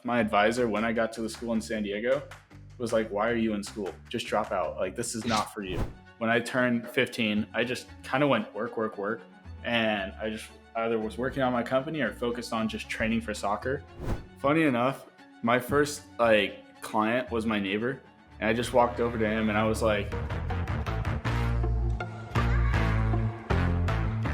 my advisor when I got to the school in San Diego was like, why are you in school? Just drop out. Like, this is not for you. When I turned 15, I just kind of went work. And I just either was working on my company or focused on just training for soccer. Funny enough, my first client was my neighbor. And I just walked over to him and I was like,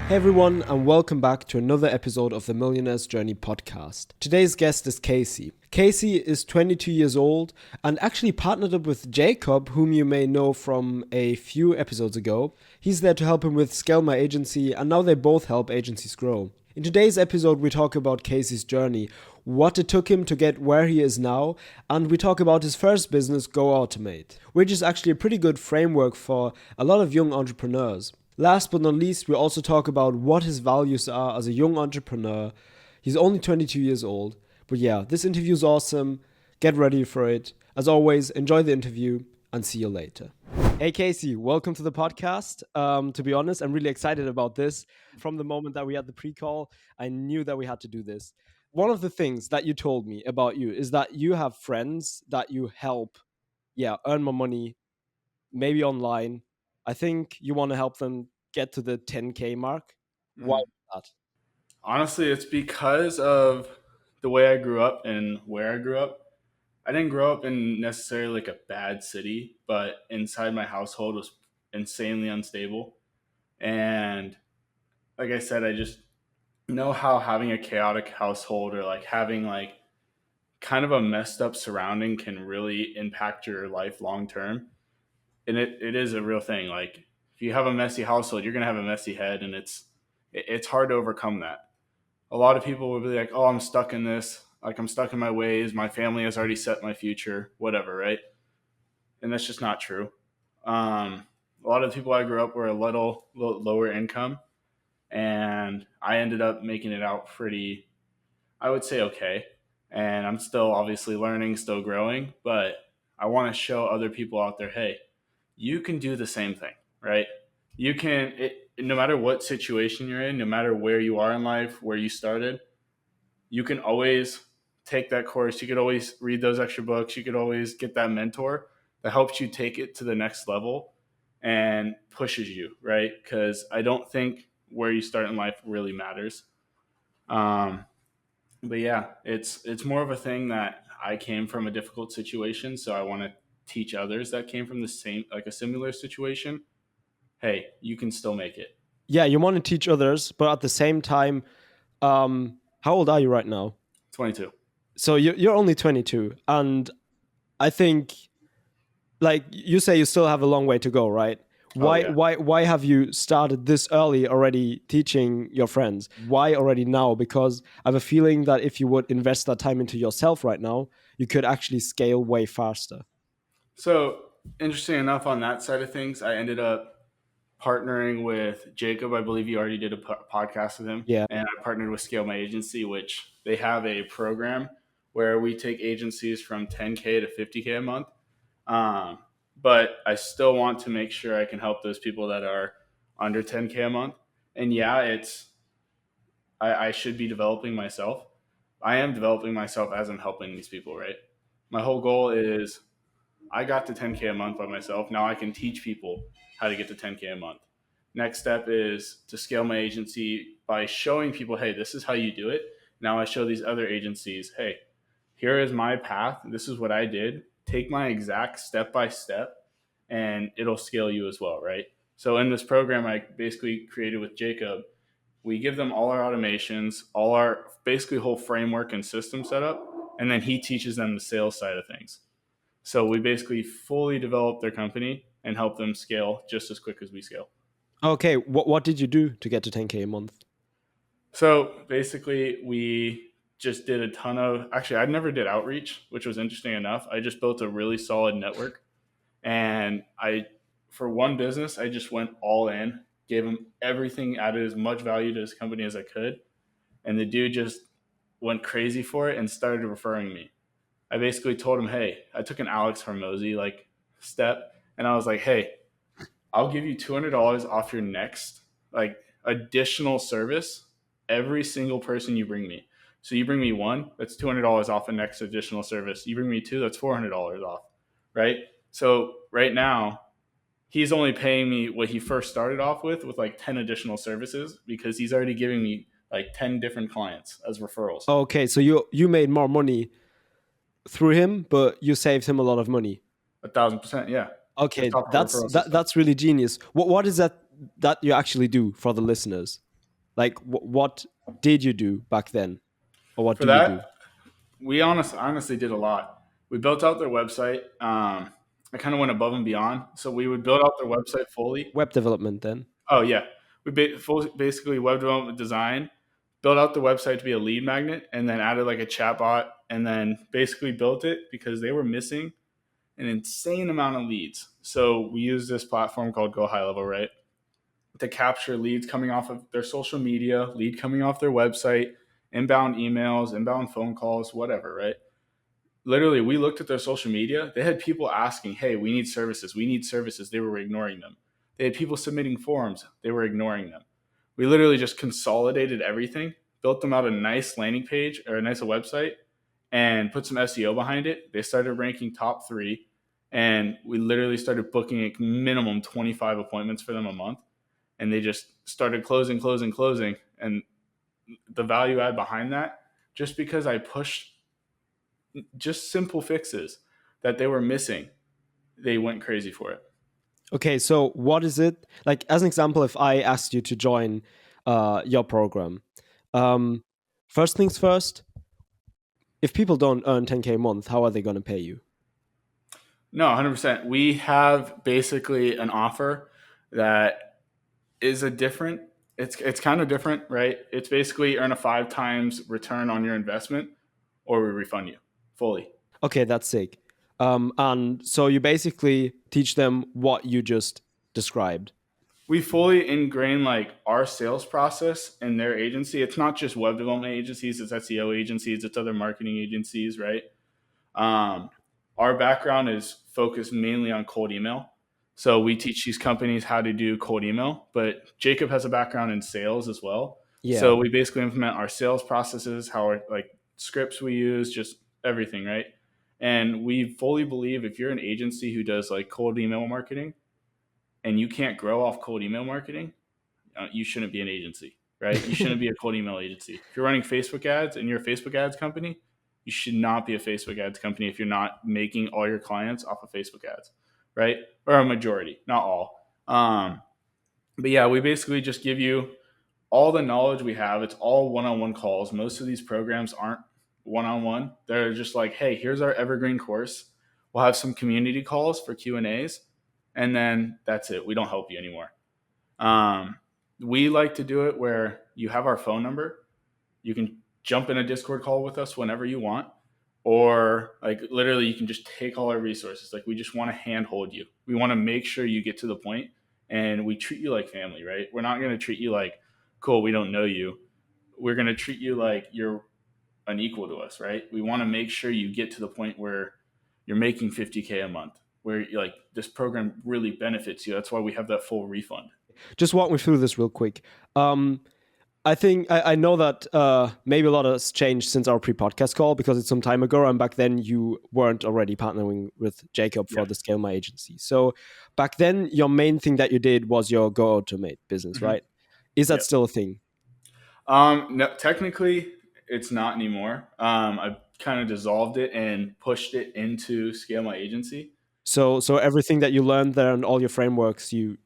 hey everyone, and welcome back to another episode of the Millionaire's Journey podcast. Today's guest is Kasey. Kasey is 22 years old and actually partnered up with Jacob, whom you may know from a few episodes ago. He's there to help him with Scale My Agency, and now they both help agencies grow. In today's episode, we talk about Kasey's journey, what it took him to get where he is now, and we talk about his first business, Go Automate, which is actually a pretty good framework for a lot of young entrepreneurs. Last but not least, we also talk about what his values are as a young entrepreneur. He's only 22 years old. But yeah, this interview is awesome. Get ready for it. As always, enjoy the interview and see you later. Hey, Kasey, welcome to the podcast. To be honest, I'm really excited about this. From the moment that we had the pre-call, I knew that we had to do this. One of the things that you told me about you is that you have friends that you help, earn more money, maybe online. I think you want to help them get to the 10K mark. Why that? honestly, it's because of the way I grew up and where I grew up. I didn't grow up in necessarily like a bad city, but inside my household was insanely unstable. And like I said, I just know how having a chaotic household or like having like kind of a messed up surrounding can really impact your life long term. And it is a real thing. Like if you have a messy household, you're gonna have a messy head, and it's hard to overcome that. A lot of people will be like, "Oh, I'm stuck in this. Like I'm stuck in my ways. My family has already set my future, whatever." Right? And that's just not true. A lot of the people I grew up were a little lower income, and I ended up making it out pretty, I would say, okay. And I'm still obviously learning, still growing, but I want to show other people out there, hey, you can do the same thing, right? You can, no matter what situation you're in, no matter where you are in life, where you started, you can always take that course. You could always read those extra books. You could always get that mentor that helps you take it to the next level and pushes you, right? Because I don't think where you start in life really matters. But yeah, it's more of a thing that I came from a difficult situation, so I want to teach others that came from the same, like a similar situation. Hey, you can still make it. Yeah, you want to teach others, but at the same time, how old are you right now? 22. So you're only 22, and I think, like you say, you still have a long way to go, right? Oh Why yeah. why have you started this early already teaching your friends? Why already now? Because I have a feeling that if you would invest that time into yourself right now, you could actually scale way faster. So interesting enough on that side of things, I ended up partnering with Jacob. I believe you already did a podcast with him, Yeah. and I partnered with Scale My Agency, which they have a program where we take agencies from 10K to 50K a month. Um, but I still want to make sure I can help those people that are under 10K a month. And yeah, I should be developing myself. I am developing myself as I'm helping these people, right? My whole goal is I got to 10K a month by myself. Now I can teach people how to get to 10K a month. Next step is to scale my agency by showing people, hey, this is how you do it. Now I show these other agencies, hey, here is my path. This is what I did. Take my exact step by step and it'll scale you as well, right? So in this program I basically created with Jacob, we give them all our automations, all our basically whole framework and system setup, and then he teaches them the sales side of things. So we basically fully develop their company and help them scale just as quick as we scale. Okay, what did you do to get to 10K a month? So basically, we just did a ton of, actually, I never did outreach, which was interesting enough. I just built a really solid network. And for one business, I just went all in, gave him everything, added as much value to his company as I could. And the dude just went crazy for it and started referring me. I basically told him, hey, I took an Alex Hormozy step, and I was like, hey, I'll give you $200 off your next additional service every single person you bring me. So you bring me one, that's $200 off the next additional service. You bring me two, that's $400 off, right? So right now, he's only paying me what he first started off with like 10 additional services because he's already giving me like 10 different clients as referrals. Okay, so you made more money through him, but you saved him a lot of money. 1,000%, yeah. Just Okay, off our referral system. that's really genius. What is that you actually do for the listeners? Like what did you do back then, or what For do you do? that, we honestly did a lot. We built out their website. I kind of went above and beyond. So we would build out their website fully. Web development then. Oh yeah, we basically web development design, built out the website to be a lead magnet, and then added like a chat bot, and then basically built it because they were missing an insane amount of leads. So we use this platform called Go High Level, right, to capture leads coming off of their social media, lead coming off their website, inbound emails, inbound phone calls, whatever, right? Literally, we looked at their social media. They had people asking, hey, we need services. We need services. They were ignoring them. They had people submitting forms. They were ignoring them. We literally just consolidated everything, built them out a nice landing page or a nice website, and put some SEO behind it. They started ranking top 3. And we literally started booking a minimum 25 appointments for them a month. And they just started closing. And the value add behind that, just because I pushed just simple fixes that they were missing, they went crazy for it. Okay, so what is it like? As an example, if I asked you to join your program, um, first things first. If people don't earn 10K a month, how are they going to pay you? No, 100%. We have basically an offer that is a different. It's kind of different, right? It's basically earn a 5 times return on your investment, or we refund you fully. Okay, that's sick. And so you basically teach them what you just described. We fully ingrain like our sales process in their agency. It's not just web development agencies, it's SEO agencies, it's other marketing agencies, right? Um, our background is focused mainly on cold email. So we teach these companies how to do cold email, but Jacob has a background in sales as well. Yeah. So we basically implement our sales processes, how our like scripts we use, just everything, right? And we fully believe if you're an agency who does like cold email marketing and you can't grow off cold email marketing, you shouldn't be an agency, right? You shouldn't be a cold email agency. If you're running Facebook ads and you're a Facebook ads company, you should not be a Facebook ads company if you're not making all your clients off of Facebook ads, right? Or a majority, not all. But yeah, we basically just give you all the knowledge we have. It's all one-on-one calls. Most of these programs aren't one-on-one. They're just like, hey, here's our evergreen course. We'll have some community calls for Q&As, and then that's it. We don't help you anymore. Um, we like to do it where you have our phone number. You can jump in a Discord call with us whenever you want, or like literally you can just take all our resources. Like we just want to handhold you. We want to make sure you get to the point, and we treat you like family, right? We're not going to treat you like, cool, we don't know you. We're going to treat you like you're an equal to us, right? We want to make sure you get to the point where you're making 50K a month, where like this program really benefits you. That's why we have that full refund. Just walk me through this real quick. I think I know that maybe a lot has changed since our pre-podcast call because it's some time ago, and back then you weren't already partnering with Jacob for Yeah. the Scale My Agency. So back then, your main thing that you did was your Go Automate business, Mm-hmm. right? Is that Yeah. still a thing? No, technically, it's not anymore. I kind of dissolved it and pushed it into Scale My Agency. So everything that you learned there and all your frameworks, you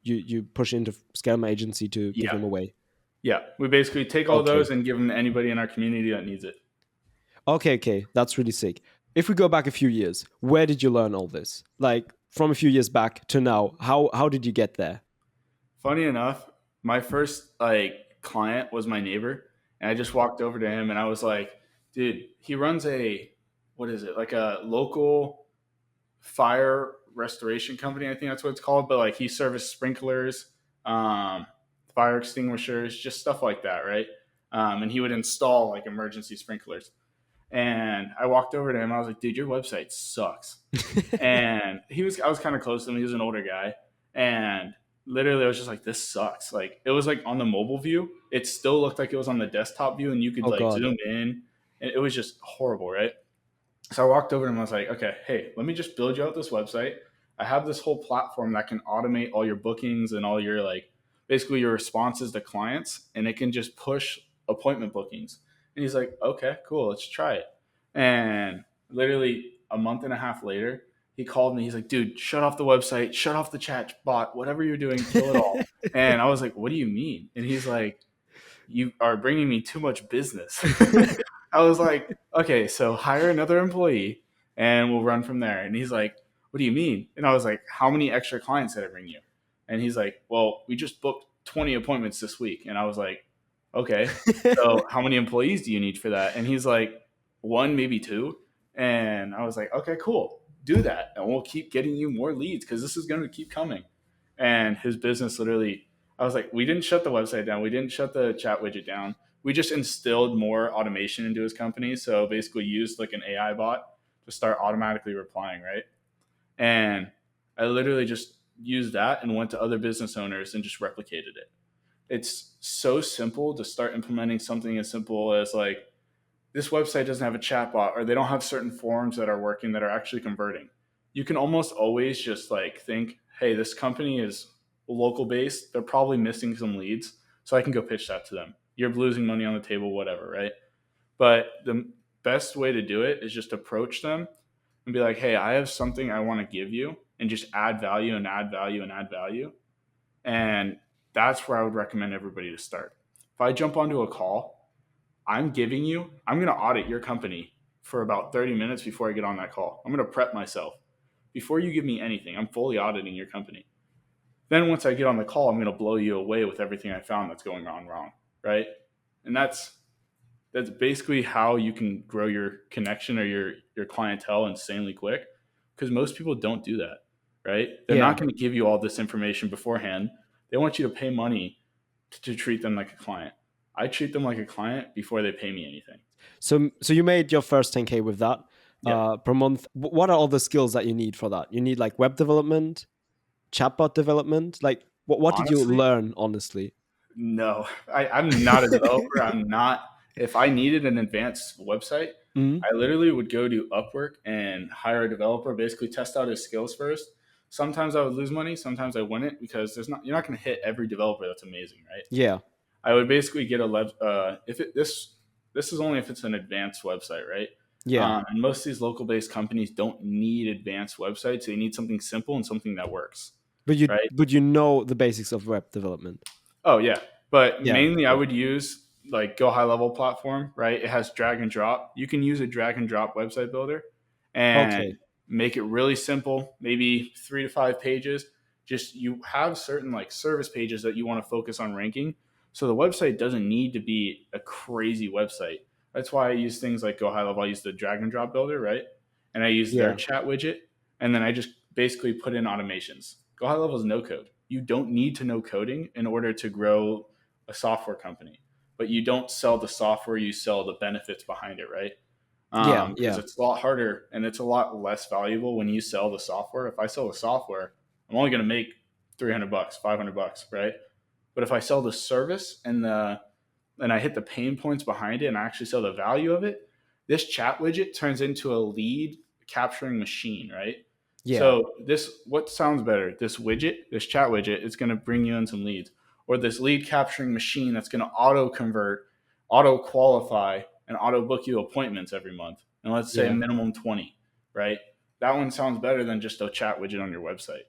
push into Scale My Agency to give Yeah. them away. Yeah. We basically take all Okay. those and give them to anybody in our community that needs it. Okay, that's really sick. If we go back a few years, where did you learn all this? Like from a few years back to now, how did you get there? Funny enough, my first like client was my neighbor, and I just walked over to him and I was like, dude, he runs a, what is it? Like a local fire restoration company. I think that's what it's called. But like he serviced sprinklers, um, fire extinguishers, just stuff like that, right? And he would install like emergency sprinklers. And I walked over to him. I was like, dude, your website sucks. And I was kind of close to him. He was an older guy. And literally, I was just like, this sucks. Like, it was like on the mobile view, it still looked like it was on the desktop view, and you could Oh like God. zoom in. And it was just horrible, right? So I walked over to him and I was like, okay, hey, let me just build you out this website. I have this whole platform that can automate all your bookings and all your like basically your responses to clients, and it can just push appointment bookings. And he's like, okay, cool, let's try it. And literally a month and a half later, he called me. He's like, dude, shut off the website, shut off the chat bot, whatever you're doing, kill it all. And I was like, what do you mean? And he's like, you are bringing me too much business. I was like, okay, so hire another employee and we'll run from there. And he's like, what do you mean? And I was like, how many extra clients did I bring you? And he's like, well, we just booked 20 appointments this week. And I was like, okay, so how many employees do you need for that? And he's like, one, maybe two. And I was like, okay, cool, do that. And we'll keep getting you more leads because this is going to keep coming. And his business literally, I was like, we didn't shut the website down. We didn't shut the chat widget down. We just instilled more automation into his company. So basically used like an AI bot to start automatically replying, right? And I literally just used that and went to other business owners and just replicated it. It's so simple to start implementing something as simple as like, this website doesn't have a chatbot or they don't have certain forms that are working that are actually converting. You can almost always just like think, hey, this company is local based. They're probably missing some leads. So I can go pitch that to them. You're losing money on the table, whatever, right? But the best way to do it is just approach them and be like, hey, I have something I want to give you, and just add value and add value and add value. And that's where I would recommend everybody to start. If I jump onto a call, I'm going to audit your company for about 30 minutes before I get on that call. I'm going to prep myself. Before you give me anything, I'm fully auditing your company. Then once I get on the call, I'm going to blow you away with everything I found that's going on wrong, right? And that's basically how you can grow your connection or your clientele insanely quick, because most people don't do that, right? They're Yeah. not going to give you all this information beforehand. They want you to pay money to treat them like a client. I treat them like a client before they pay me anything. So you made your first 10K with that Yeah. per month. What are all the skills that you need for that? You need like web development, chatbot development. Like what did you Honestly, learn, honestly? no. I'm not a developer. I'm not. If I needed an advanced website, Mhm. I literally would go to Upwork and hire a developer, basically test out his skills first. Sometimes I would lose money, sometimes I wouldn't, because you're not going to hit every developer that's amazing, right? Yeah. I would basically get if it this is only if it's an advanced website, right? Yeah. And most of these local based companies don't need advanced websites; they need something simple and something that works, right? But you know the basics of web development. Oh yeah, but Yeah. mainly I Yeah. would use like Go High Level platform, right? It has drag and drop. You can use a drag and drop website builder and Okay. make it really simple, maybe 3 to 5 pages. Just you have certain like service pages that you want to focus on ranking. So the website doesn't need to be a crazy website. That's why I use things like Go High Level. I use the drag and drop builder, right? And I use their Yeah. chat widget, and then I just basically put in automations. Go High Level is no code. You don't need to know coding in order to grow a software company, but you don't sell the software, you sell the benefits behind it, right? Yeah. Because Yeah. it's a lot harder and it's a lot less valuable when you sell the software. If I sell the software, I'm only going to make $300, $500, right? But if I sell the service and I hit the pain points behind it and I actually sell the value of it, this chat widget turns into a lead capturing machine, right? Yeah. So this what sounds better? This widget, this chat widget, is going to bring you in some leads, or this lead capturing machine that's going to auto convert, auto qualify, and auto book you appointments every month. And let's say Yeah. minimum 20, right? That one sounds better than just a chat widget on your website.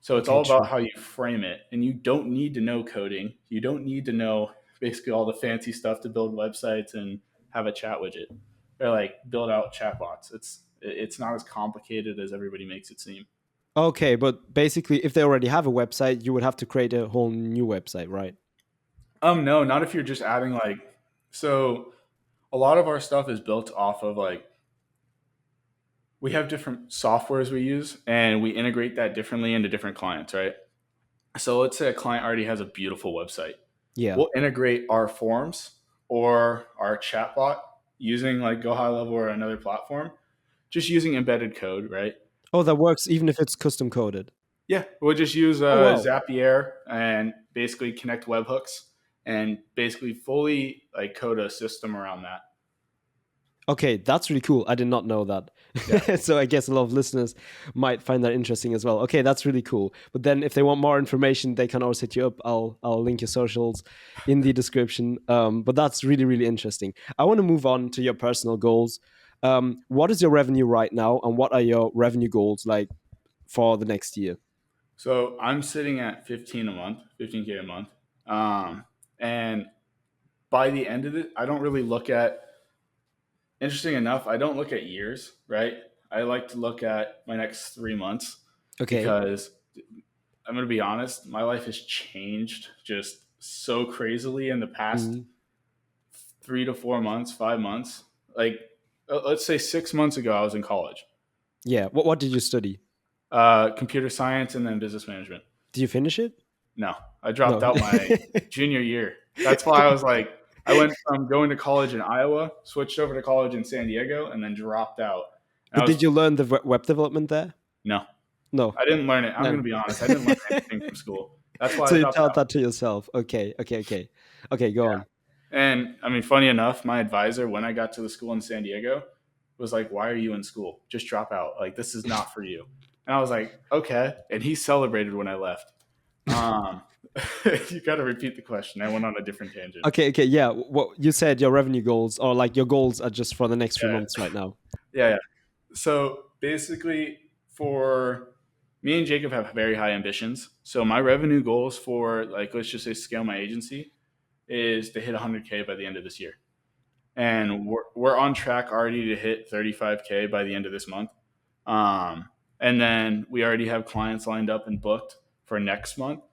So it's Okay. all about True. how you frame it. And you don't need to know coding. You don't need to know basically all the fancy stuff to build websites and have a chat widget or like build out chatbots. It's not as complicated as everybody makes it seem. Okay, but basically, if they already have a website, you would have to create a whole new website, right? No, not if you're just adding like so a lot of our stuff is built off of like we have different softwares we use and we integrate that differently into different clients, right? So let's say a client already has a beautiful website. Yeah. We'll integrate our forms or our chatbot using like Go High Level or another platform, just using embedded code, right? Oh, that works even if it's custom coded. Yeah, we'll just use Oh wow. Zapier and basically connect webhooks and basically fully like code a system around that. Okay, that's really cool. I did not know Yeah. that. So I guess a lot of listeners might find that interesting as well. Okay, that's really cool. But then if they want more information, they can always hit you up. I'll link your socials in the description. But that's really, really interesting. I want to move on to your personal goals. What is your revenue right now, and what are your revenue goals like for the next year? So I'm sitting at 15 a month, 15K a month. And by the end of it, I don't really look at, interesting enough, I don't look at years, right? I like to look at my next 3 months Okay. because I'm going to be honest, my life has changed just so crazily in the past Mhm. 3 to 4 months, 5 months. Like, let's say 6 months ago, I was in college, Yeah. What did you study? computer science and then business management. Did you finish it? No, I dropped No. out my junior year. That's why I was like, I went from going to college in Iowa, switched over to college in San Diego, and then dropped out. And I But was, did you learn the web development there? no, No. I didn't learn it. I'm going No. to be honest. I didn't learn anything from school. That's why So I you dropped taught out. that to yourself. Okay, okay, okay. Okay, go on. And I mean, funny enough, my advisor, when I got to the school in San Diego, was like, "Why are you in school? Just drop out. Like, this is not for you." And I was like, "Okay." And he celebrated when I left. Um, you got to repeat the question. I went on a different tangent. Okay, okay, yeah. What you said your revenue goals or like your goals are just for the next few Yeah, months right now. yeah, yeah. So basically, for me and Jacob have very high ambitions. So my revenue goals for, like, let's just say scale my agency is to hit 100K by the end of this year. And we're on track already to hit 35K by the end of this month. And then we already have clients lined up and booked for next month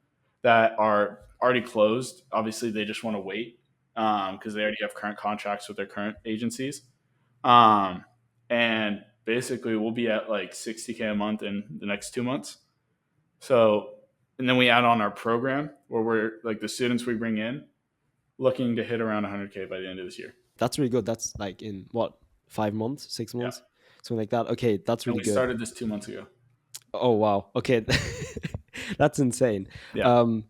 that are already closed. Obviously, they just want to wait because they already have current contracts with their current agencies. Um, and basically, we'll be at like 60K a month in the next 2 months. So, and then we add on our program where we're like the students we bring in looking to hit around 100K by the end of this year. That's really good. That's like in what, 5 months, six Yeah. months, something like that. Okay, that's And really we good. started this 2 months ago. Oh wow. Okay, that's insane. Yeah. Um,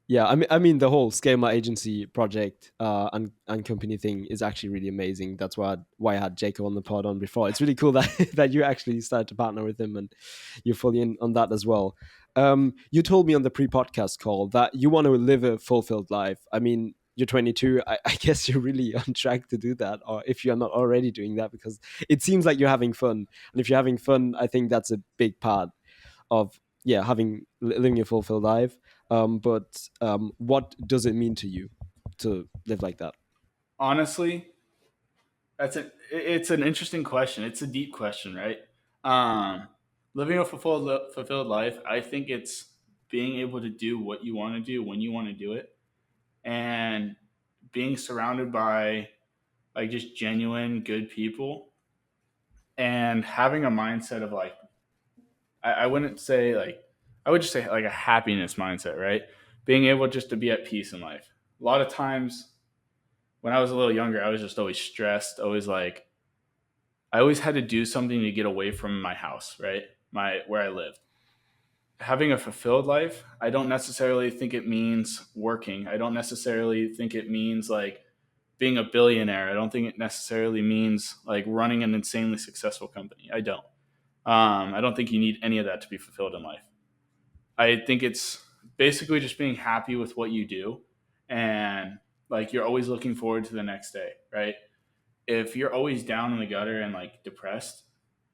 yeah, I mean, the whole scale my agency project and company thing is actually really amazing. That's why I had Jacob on the pod on before. It's really cool that that you actually started to partner with him and you're fully in on that as well. You told me on the pre-podcast call that you want to live a fulfilled life. I mean, you're 22. I guess you're really on track to do that, or if you're not already doing that, because it seems like you're having fun. And if you're having fun, I think that's a big part of yeah having living a fulfilled life. But what does it mean to you to live like that? Honestly, it's an interesting question. It's a deep question, right? Um, living a fulfilled life, I think it's being able to do what you want to do when you want to do it, and being surrounded by like just genuine good people, and having a mindset of like, I wouldn't say like, I would just say like a happiness mindset, right? Being able just to be at peace in life. A lot of times when I was a little younger, I was just always stressed, always like, I always had to do something to get away from my house, right? My where I lived. Having a fulfilled life, I don't necessarily think it means working. I don't necessarily think it means like being a billionaire. I don't think it necessarily means like running an insanely successful company. I don't. I don't think you need any of that to be fulfilled in life. I think it's basically just being happy with what you do, and like you're always looking forward to the next day, right? If you're always down in the gutter and like depressed,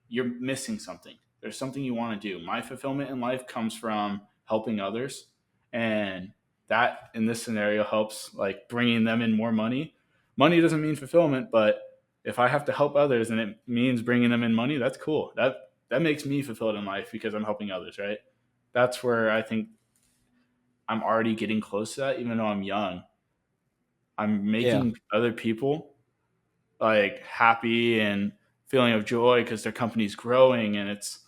you're missing something. There's something you want to do. My fulfillment in life comes from helping others, and that in this scenario helps like bringing them in more money. Money doesn't mean fulfillment, but if I have to help others and it means bringing them in money, that's cool. That makes me fulfilled in life because I'm helping others, right? That's where I think I'm already getting close to that, even though I'm young. I'm Yeah, making other people like happy and feeling of joy because their company's growing, and it's,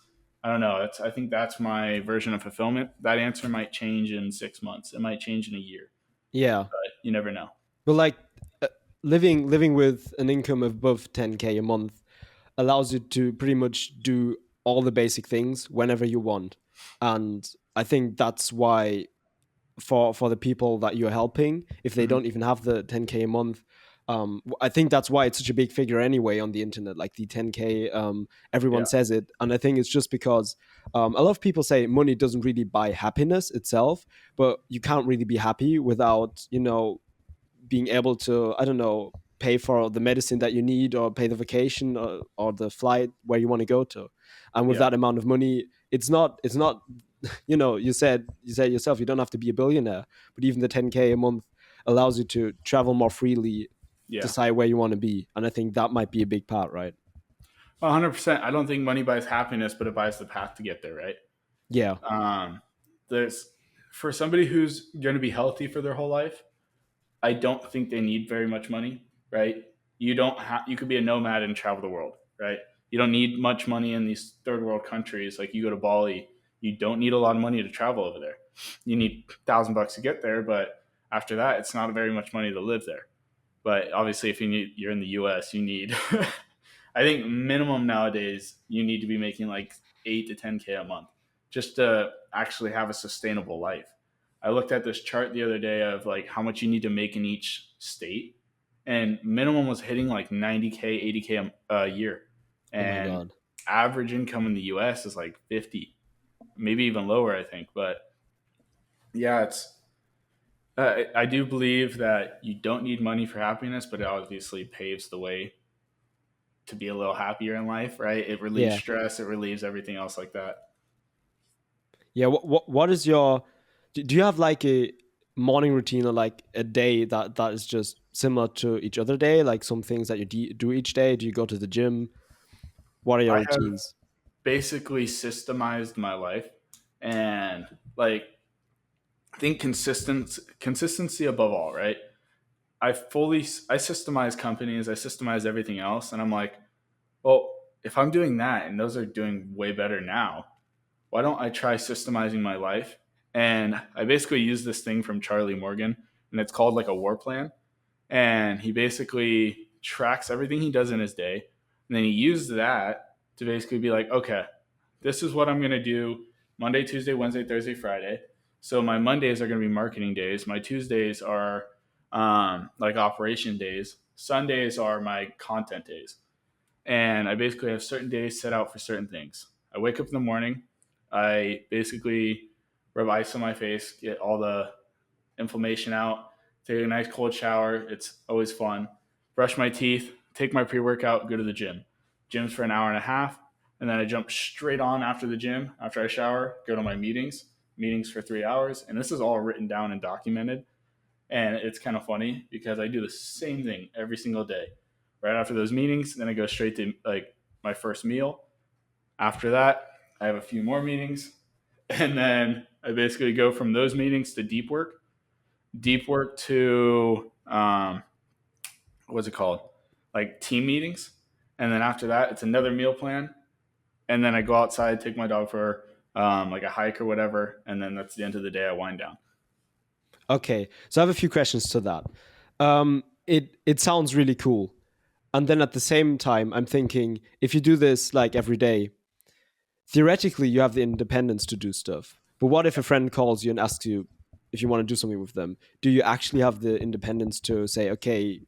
I don't know, it's, I think that's my version of fulfillment. That answer might change in 6 months, it might change in a year, yeah. but you never know. But like uh, living with an income above 10K a month allows you to pretty much do all the basic things whenever you want. And I think that's why for the people that you're helping, if they Hmm. don't even have the 10K a month, I think that's why it's such a big figure anyway on the internet, like the 10K. Everyone Yeah, says it, and I think it's just because a lot of people say money doesn't really buy happiness itself, but you can't really be happy without, being able to, I don't know, pay for the medicine that you need, or pay the vacation, or the flight where you want to go to. And with yeah, that amount of money, it's not you said yourself, you don't have to be a billionaire, but even the 10K a month allows you to travel more freely, yeah. decide where you want to be. And I think that might be a big part, right? 100%. I don't think money buys happiness, but it buys the path to get there, right? Yeah. Um, there's For somebody who's going to be healthy for their whole life, I don't think they need very much money, right? You could be a nomad and travel the world, right? You don't need much money in these third world countries. Like you go to Bali, you don't need a lot of money to travel over there. You need $1,000 to get there, but after that, it's not very much money to live there. But obviously, if you're in the U.S., you need. I think minimum nowadays you need to be making like 8 to 10K a month just to actually have a sustainable life. I looked at this chart the other day of like how much you need to make in each state, and minimum was hitting like 90K, 80K a year, Oh my and god. average income in the U.S. is like 50, maybe even lower, I think. But yeah, it's I do believe that you don't need money for happiness, but it obviously paves the way to be a little happier in life, right? It relieves Yeah. stress, it relieves everything else like that. Yeah. What is your, do you have like a morning routine, or like a day that is just similar to each other day, like some things that you do each day? Do you go to the gym? What are your I have routines? basically systemized my life, and like I think consistency above all, right? I systemize companies, I systemize everything else, and I'm like, well, if I'm doing that and those are doing way better now, why don't I try systemizing my life? And I basically use this thing from Charlie Morgan, and it's called like a war plan. And he basically tracks everything he does in his day, and then he used that to basically be like, okay, this is what I'm going to do Monday, Tuesday, Wednesday, Thursday, Friday. So my Mondays are going to be marketing days. My Tuesdays are like operation days. Sundays are my content days. And I basically have certain days set out for certain things. I wake up in the morning. I basically rub ice on my face, get all the inflammation out, take a nice cold shower. It's always fun. Brush my teeth, take my pre workout, go to the gym. Gym's for an hour and a half. And then I jump straight on after the gym, after I shower, go to my meetings for 3 hours. And this is all written down and documented. And it's kind of funny because I do the same thing every single day. Right after those meetings, then I go straight to like my first meal. After that, I have a few more meetings. And then I basically go from those meetings to deep work to what's it called, like team meetings, and then after that it's another meal plan, and then I go outside, take my dog for like a hike or whatever, and then that's the end of the day. I wind down. Okay, so I have a few questions to that. It sounds really cool, and then at the same time, I'm thinking, if you do this like every day, theoretically you have the independence to do stuff. But what if a friend calls you and asks you if you want to do something with them? Do you actually have the independence to say, okay,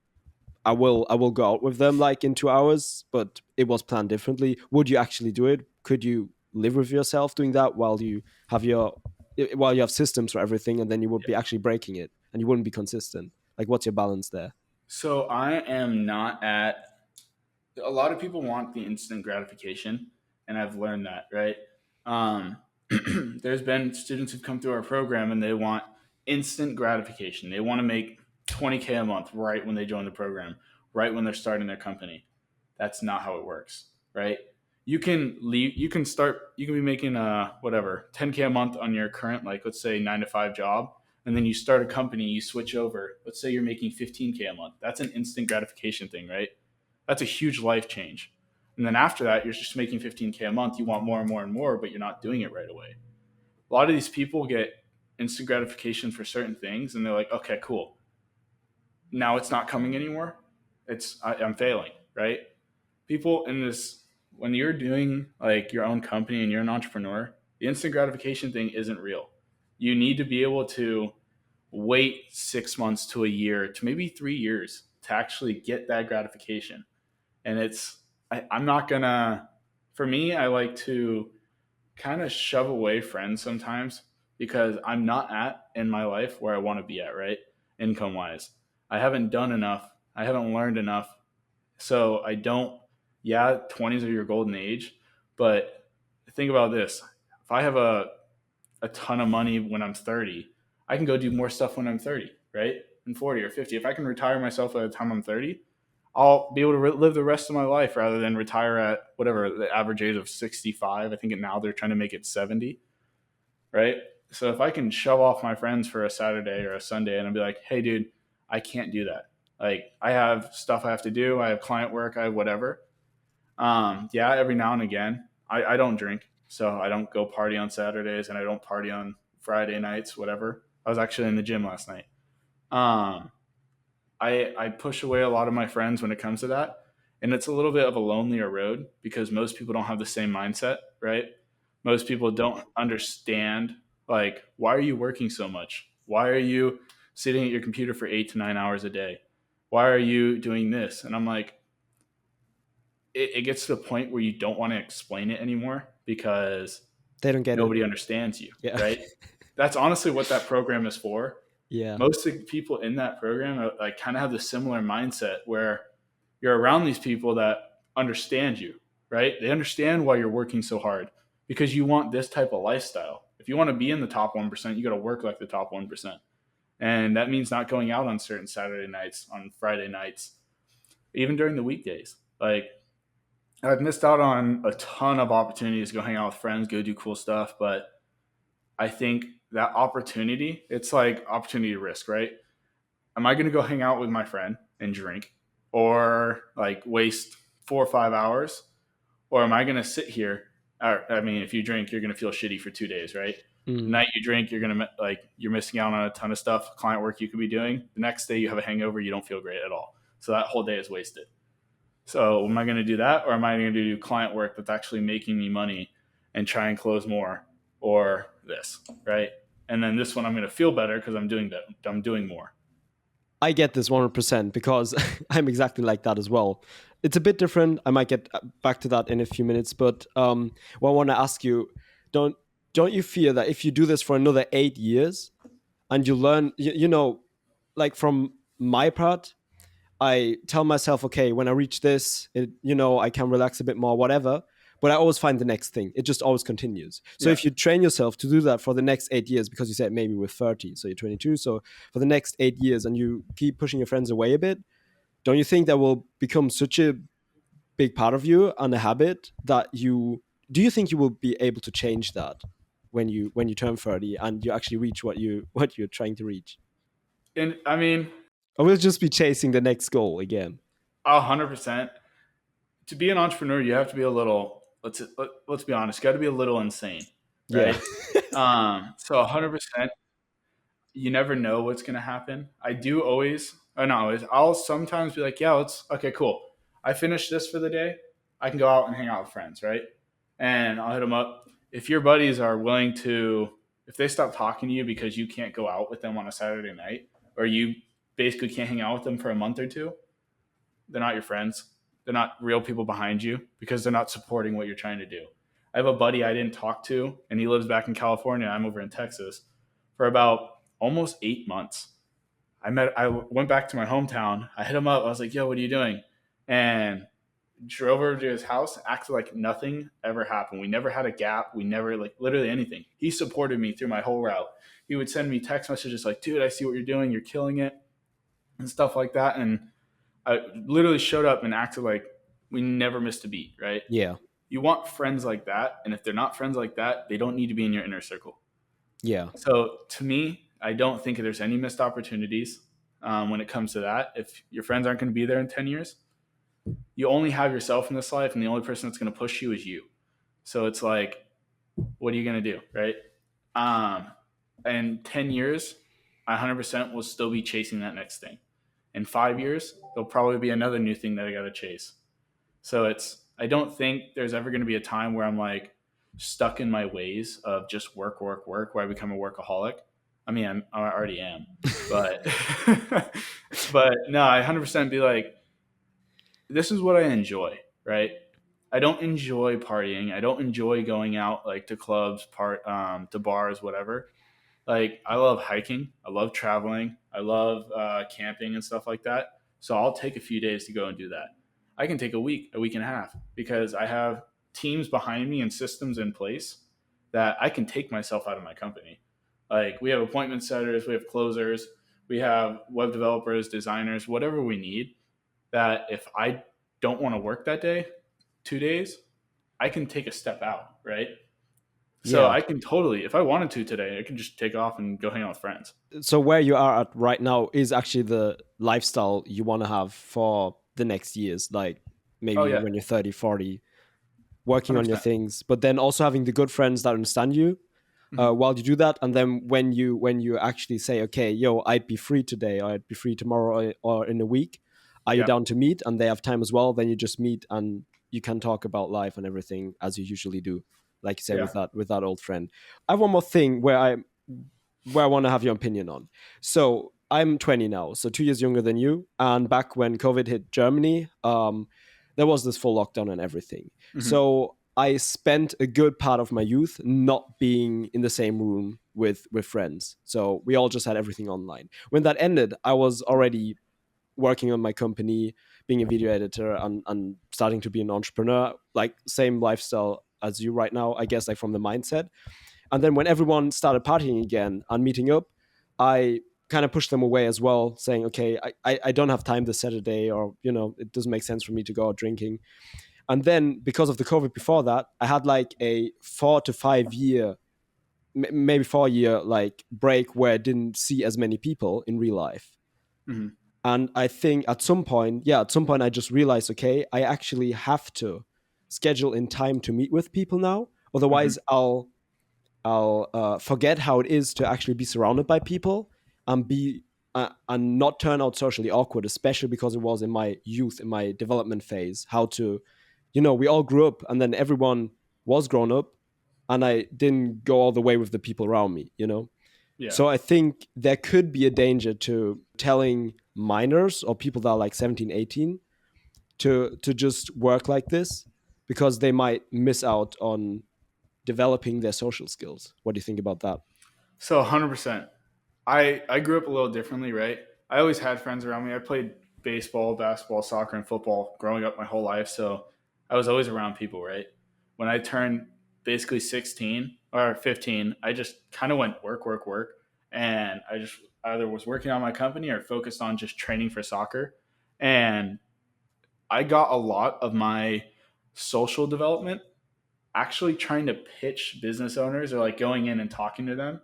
I will go out with them like in 2 hours, but it was planned differently? Would you actually do it? Could you live with yourself doing that have your while you have systems for everything, and then you would Yeah. be actually breaking it and you wouldn't be consistent? Like, what's your balance there? So I am not at. A lot of people want the instant gratification, and I've learned that, right? Um, there's been students who've come through our program and they want instant gratification. They want to make 20K a month right when they join the program, right when they're starting their company. That's not how it works, right? You can leave. You can start. You can be making whatever 10K a month on your current, like let's say 9 to 5 job, and then you start a company. You switch over. Let's say you're making 15K a month. That's an instant gratification thing, right? That's a huge life change. And then after that, you're just making 15K a month. You want more and more and more, but you're not doing it right away. A lot of these people get instant gratification for certain things, and they're like, okay, cool. Now it's not coming anymore. I'm failing, right? People in this, when you're doing like your own company and you're an entrepreneur, the instant gratification thing isn't real. You need to be able to wait 6 months to a year to maybe 3 years to actually get that gratification. And I'm not gonna, for me, I like to kind of shove away friends sometimes because I'm not at in my life where I want to be at, right? Income wise. I haven't done enough. I haven't learned enough. So I don't, yeah, 20s are your golden age, but think about this. If I have a ton of money when I'm 30, I can go do more stuff when I'm 30, right? And 40 or 50. If I can retire myself by the time I'm 30, I'll be able to live the rest of my life rather than retire at whatever the average age of 65. I think now they're trying to make it 70, right? So if I can shove off my friends for a Saturday or a Sunday and I'll be like, hey, dude, I can't do that. Like, I have stuff I have to do. I have client work. I have whatever. Yeah, every now and again, I don't drink. So I don't go party on Saturdays and I don't party on Friday nights, whatever. I was actually in the gym last night. Um, I push away a lot of my friends when it comes to that. And it's a little bit of a lonelier road because most people don't have the same mindset, right? Most people don't understand, like, why are you working so much? Why are you sitting at your computer for 8 to 9 hours a day? Why are you doing this? And I'm like, it gets to the point where you don't want to explain it anymore because They don't get it. nobody understands you, Yeah. right? That's honestly what that program is for. Yeah. Most of the people in that program like kind of have the similar mindset where you're around these people that understand you, right? They understand why you're working so hard because you want this type of lifestyle. If you want to be in the top 1%, you got to work like the top 1%. And that means not going out on certain Saturday nights, on Friday nights, even during the weekdays. Like, I've missed out on a ton of opportunities to go hang out with friends, go do cool stuff. But I think that opportunity, it's like opportunity risk, right? Am I going to go hang out with my friend and drink or like waste 4 or 5 hours? Or am I going to sit here? I mean, if you drink, you're going to feel shitty for 2 days, right? The Mm. night you drink, you're going to like, you're missing out on a ton of stuff, client work you could be doing. The next day you have a hangover, you don't feel great at all. So that whole day is wasted. So am I going to do that, or am I going to do client work that's actually making me money and try and close more, or this, right? And then this one I'm going to feel better because I'm doing that. I'm doing more. I get this 100% because I'm exactly like that as well. It's a bit different. I might get back to that in a few minutes, but what I want to ask you, don't don't you fear that if you do this for another 8 years and you learn, like from my part, I tell myself, okay, when I reach this, I can relax a bit more, whatever. But I always find the next thing. It just always continues. So Yeah. if you train yourself to do that for the next 8 years, because you said maybe with 30, so you're 22, so for the next 8 years, and you keep pushing your friends away a bit, don't you think that will become such a big part of you and a habit that do you think you will be able to change that when you turn 30 and you actually reach what you're trying to reach? And I mean, Or will just be chasing the next goal again? 100%. To be an entrepreneur, you have to be a little. Let's be honest. You got to be a little insane, Yeah. right? So 100%. You never know what's going to happen. I do always, or not always, I'll sometimes be like, yeah, okay, cool. I finished this for the day. I can go out and hang out with friends, right? And I'll hit them up. If your buddies are willing to, if they stop talking to you because you can't go out with them on a Saturday night, or you basically can't hang out with them for a month or two, they're not your friends. They're not real people behind you because they're not supporting what you're trying to do. I have a buddy I didn't talk to, and he lives back in California. I'm over in Texas for about almost 8 months. I went back to my hometown. I hit him up. I was like, yo, what are you doing? And drove over to his house, acted like nothing ever happened. We never had a gap. We never, like, literally anything. He supported me through my whole route. He would send me text messages like, dude, I see what you're doing. You're killing it, and stuff like that. And I literally showed up and acted like we never missed a beat, right? Yeah. You want friends like that. And if they're not friends like that, they don't need to be in your inner circle. Yeah. So to me, I don't think there's any missed opportunities when it comes to that. If your friends aren't going to be there in 10 years, you only have yourself in this life, and the only person that's going to push you is you. So it's like, what are you going to do, right? Um, in 10 years, I 100% will still be chasing that next thing. In 5 years, there'll probably be another new thing that I got to chase. So I don't think there's ever going to be a time where I'm like stuck in my ways of just work, work, work, where I become a workaholic. I mean, I already am, but but no, I 100% be like, this is what I enjoy, right? I don't enjoy partying. I don't enjoy going out like to clubs, to bars, whatever. Like I love hiking. I love traveling. I love camping and stuff like that. So I'll take a few days to go and do that. I can take a week and a half, because I have teams behind me and systems in place that I can take myself out of my company. Like we have appointment setters, we have closers, we have web developers, designers, whatever we need. That if I don't want to work that day, 2 days, I can take a step out, right? So Yeah. I can totally, if I wanted to today, I can just take off and go hang out with friends. So where you are at right now is actually the lifestyle you want to have for the next years, like Oh maybe yeah, when you're 30, 40, working hundred on your percent. things, but then also having the good friends that understand you Mm-hmm. while you do that. And then when you actually say, okay, yo, I'd be free today, or I'd be free tomorrow, or in a week, are you Yeah, down to meet? And they have time as well. Then you just meet and you can talk about life and everything as you usually do, like you said, yeah. with that old friend. I have one more thing where I want to have your opinion on. So I'm 20 now, so 2 years younger than you. And back when COVID hit Germany, there was this full lockdown and everything. Mm-hmm. So I spent a good part of my youth not being in the same room with friends. So we all just had everything online. When that ended, I was already working on my company, being a video editor, and starting to be an entrepreneur, like same lifestyle as you right now, I guess, like from the mindset. And then when everyone started partying again and meeting up, I kind of pushed them away as well, saying, okay, I don't have time this Saturday, or, it doesn't make sense for me to go out drinking. And then because of the COVID before that, I had like a 4 to 5 year, maybe 4 year like break where I didn't see as many people in real life. Mm-hmm. And I think at some point I just realized, okay, I actually have to schedule in time to meet with people now. Mm-hmm. Otherwise, I'll forget how it is to actually be surrounded by people and be and not turn out socially awkward, especially because it was in my youth, in my development phase. How to, we all grew up, and then everyone was grown up, and I didn't go all the way with the people around me. Yeah. So I think there could be a danger to telling minors or people that are like 17, 18 to just work like this, because they might miss out on developing their social skills. What do you think about that? So 100%. I grew up a little differently, right? I always had friends around me. I played baseball, basketball, soccer, and football growing up my whole life. So I was always around people, right? When I turned basically 16 or 15, I just kind of went work, work, work. And I just either was working on my company or focused on just training for soccer. And I got a lot of my social development actually trying to pitch business owners, or like going in and talking to them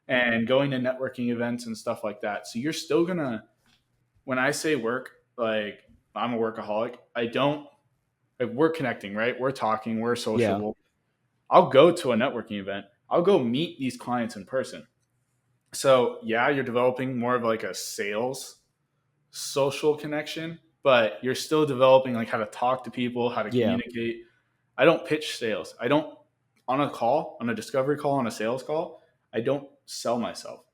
and going to networking events and stuff like that. So you're still gonna, when I say work, like I'm a workaholic. I don't, like, we're connecting, right? We're talking, we're Yeah. sociable. I'll go to a networking event. I'll go meet these clients in person. So yeah, you're developing more of like a sales social connection, but you're still developing like how to talk to people, how to Yeah. communicate. I don't pitch sales. I don't, on a call, on a discovery call, on a sales call, I don't sell myself.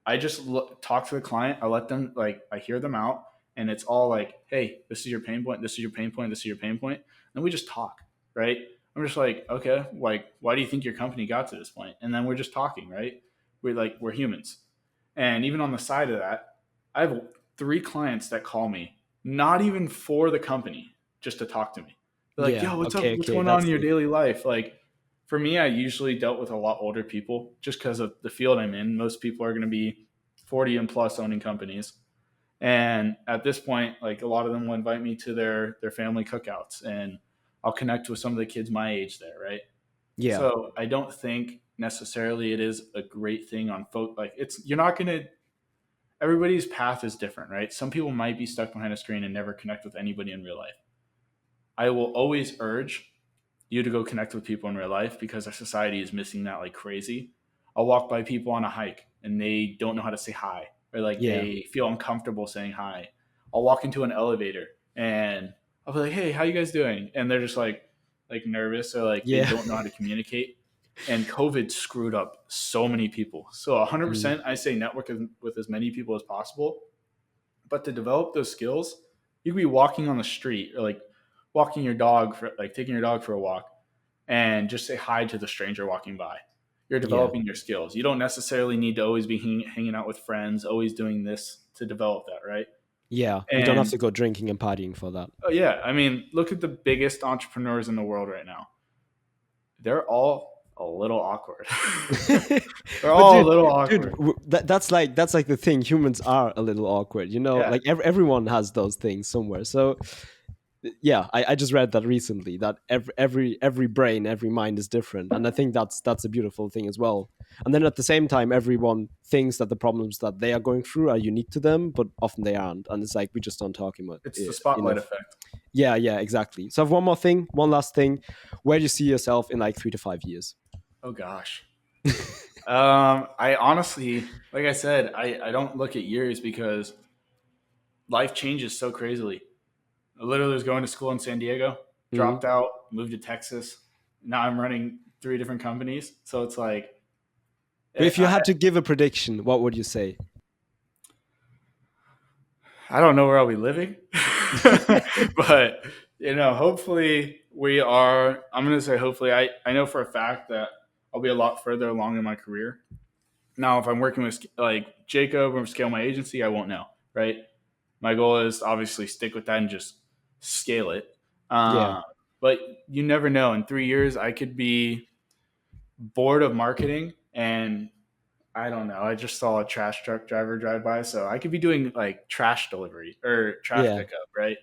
I just talk to the client. I let them, like, I hear them out, and it's all like, hey, this is your pain point. This is your pain point. This is your pain point. And we just talk, right? I'm just like, okay, like, why do you think your company got to this point? And then we're just talking, right? We're humans. And even on the side of that, I have 3 clients that call me, not even for the company, just to talk to me. They're like, Yeah. yo, what's up? Okay. What's Okay. going on That's in your the. daily life? Like, for me, I usually dealt with a lot older people just because of the field I'm in. Most people are going to be 40 and plus owning companies. And at this point, like, a lot of them will invite me to their family cookouts, and I'll connect with some of the kids my age there, right? Yeah. So I don't think necessarily it is a great thing on like, it's, you're not going to, everybody's path is different, right? Some people might be stuck behind a screen and never connect with anybody in real life. I will always urge you to go connect with people in real life, because our society is missing that like crazy. I'll walk by people on a hike and they don't know how to say hi, or like Yeah. they feel uncomfortable saying hi. I'll walk into an elevator and I'll be like, "Hey, how you guys doing?" And they're just like nervous, or like they Yeah. don't know how to communicate. and COVID screwed up so many people. So Mm. 100%, I say network with as many people as possible. But to develop those skills, you could be walking on the street or like walking your dog for like taking your dog for a walk and just say hi to the stranger walking by. You're Yeah. developing your skills. You don't necessarily need to always be hanging out with friends, always doing this to develop that, right? Yeah. You don't have And to go drinking and partying for that. oh yeah, I mean, look at the biggest entrepreneurs in the world right now. They're all a little awkward. They're But all a little awkward. that's like the thing. Humans are a little awkward, you know. Yeah, Like everyone has those things somewhere. So yeah, I just read that recently that every brain, every mind is different, and I think that's a beautiful thing as well. And then at the same time, everyone thinks that the problems that they are going through are unique to them, but often they aren't. And it's like we just don't talk about it's the it spotlight enough. effect. Yeah, yeah, exactly. So I have one more thing, one last thing. Where do you see yourself in like 3 to 5 years? Oh gosh. I honestly, like I said, I don't look at years because life changes so crazily. I literally was going to school in San Diego, Mhm. dropped out, moved to Texas. Now I'm running three different companies. So it's like, But if you I, had to give a prediction, what would you say? I don't know where I'll be living, but hopefully we are. I'm going to say hopefully. I know for a fact that I'll be a lot further along in my career. Now, if I'm working with like Jacob or scale my agency, I won't know, right? My goal is to obviously stick with that and just scale it. Yeah, Uh, but you never know. In 3 years, I could be bored of marketing and I don't know. I just saw a trash truck driver drive by, so I could be doing like trash delivery or trash yeah. pickup, right?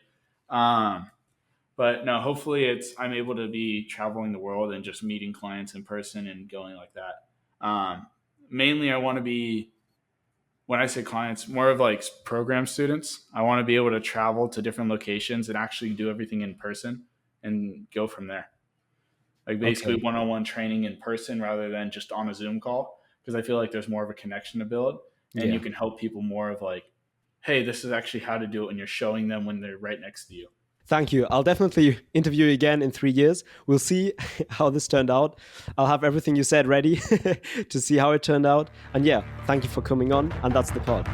Um, but no, hopefully I'm able to be traveling the world and just meeting clients in person and going like that. Mainly, I want to be when I say clients, more of like program students. I want to be able to travel to different locations and actually do everything in person and go from there. Like basically Okay. one-on-one training in person rather than just on a Zoom call because I feel like there's more of a connection to build and you Yeah. can help people more of like, hey, this is actually how to do it, and you're showing them when they're right next to you. Thank you. I'll definitely interview you again in 3 years. We'll see how this turned out. I'll have everything you said ready to see how it turned out. And yeah, thank you for coming on. And that's the pod.